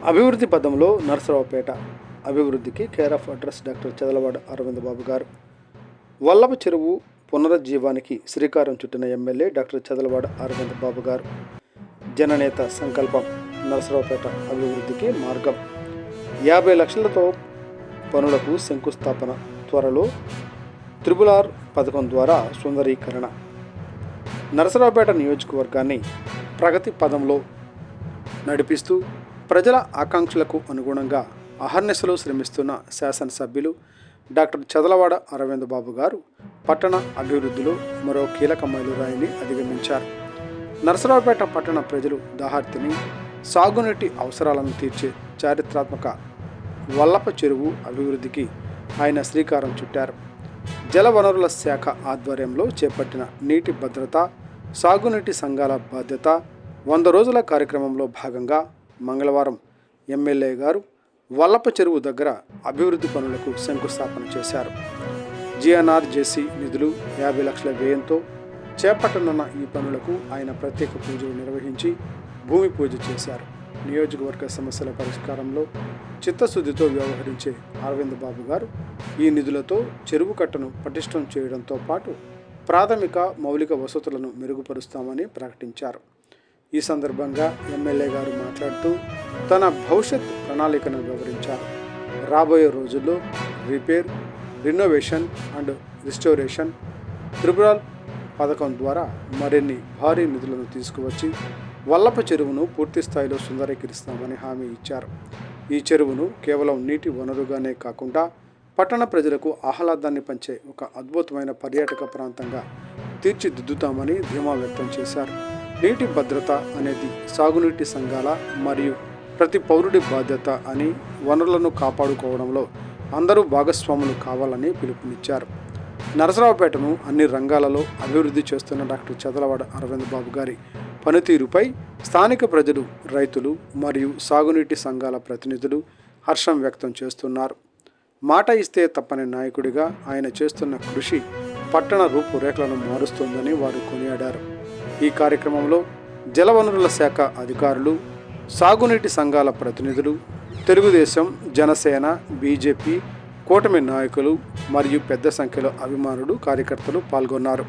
అభివృద్ధి పదంలో నరసరావుపేట అభివృద్ధికి care of address doctor Chadalavada Aravind Babu garu. Vallabha చెరువు పునరుజ్జీవానికి శ్రీకారం చుట్టిన ఎమ్మెల్యే డాక్టర్ చదలవాడ అరవింద్ బాబు గారు. జననేత సంకల్పం నరసరావుపేట అభివృద్ధికి మార్గం. 50 లక్షలతో పనులకు శంకుస్థాపన. త్వరలో RRR పథకం ద్వారా సుందరీకరణ. నరసరావుపేట నియోజకవర్గాన్ని ప్రగతి పదంలో నడిపిస్తూ ప్రజల ఆకాంక్షలకు అనుగుణంగా అహర్నిశలు శ్రమిస్తున్న శాసనసభ్యులు డాక్టర్ చదలవాడ అరవింద్ బాబు గారు పట్టణ అభివృద్ధిలో మరో కీలక మైలురాయిని అధిగమించారు. నరసరావుపేట పట్టణ ప్రజలు దాహార్తిని, సాగునీటి అవసరాలను తీర్చే చారిత్రాత్మక వల్లభ చెరువు అభివృద్ధికి ఆయన శ్రీకారం చుట్టారు. జలవనరుల శాఖ ఆధ్వర్యంలో చేపట్టిన నీటి భద్రత, సాగునీటి సంఘాల బాధ్యత 100 రోజుల కార్యక్రమంలో భాగంగా మంగళవారం ఎమ్మెల్యే గారు వల్లభ చెరువు దగ్గర అభివృద్ధి పనులకు శంకుస్థాపన చేశారు. GNRJC నిధులు 50 లక్షల వ్యయంతో చేపట్టనున్న ఈ పనులకు ఆయన ప్రత్యేక పూజలు నిర్వహించి భూమి పూజ చేశారు. నియోజకవర్గ సమస్యల పరిష్కారంలో చిత్తశుద్ధితో వ్యవహరించే అరవింద్ బాబు గారు ఈ నిధులతో చెరువు కట్టను పటిష్టం చేయడంతో పాటు ప్రాథమిక మౌలిక వసతులను మెరుగుపరుస్తామని ప్రకటించారు. ఈ సందర్భంగా ఎమ్మెల్యే గారు మాట్లాడుతూ తన భవిష్యత్ ప్రణాళికను వివరించారు. రాబోయే రోజుల్లో repair, renovation and restoration RRR పథకం ద్వారా మరిన్ని భారీ నిధులను తీసుకువచ్చి వల్లభ చెరువును పూర్తి స్థాయిలో సుందరీకరిస్తామని హామీ ఇచ్చారు. ఈ చెరువును కేవలం నీటి వనరుగానే కాకుండా పట్టణ ప్రజలకు ఆహ్లాదాన్ని పంచే ఒక అద్భుతమైన పర్యాటక ప్రాంతంగా తీర్చిదిద్దుతామని ధీమా వ్యక్తం చేశారు. నీటి భద్రత అనేది సాగునీటి సంఘాల మరియు ప్రతి పౌరుడి బాధ్యత అని, వనరులను కాపాడుకోవడంలో అందరూ భాగస్వాములు కావాలని పిలుపునిచ్చారు. నరసరావుపేటను అన్ని రంగాలలో అభివృద్ధి చేస్తున్న డాక్టర్ చదలవాడ అరవింద్ బాబు గారి పనితీరుపై స్థానిక ప్రజలు, రైతులు మరియు సాగునీటి సంఘాల ప్రతినిధులు హర్షం వ్యక్తం చేస్తున్నారు. మాట ఇస్తే తప్పని నాయకుడిగా ఆయన చేస్తున్న కృషి పట్టణ రూపురేఖలను మారుస్తుందని వారు కొనియాడారు. ఈ కార్యక్రమంలో జలవనరుల శాఖ అధికారులు, సాగునీటి సంఘాల ప్రతినిధులు, తెలుగుదేశం, జనసేన, బీజేపీ, కూటమి నాయకులు మరియు పెద్ద సంఖ్యలో అభిమానులు, కార్యకర్తలు పాల్గొన్నారు.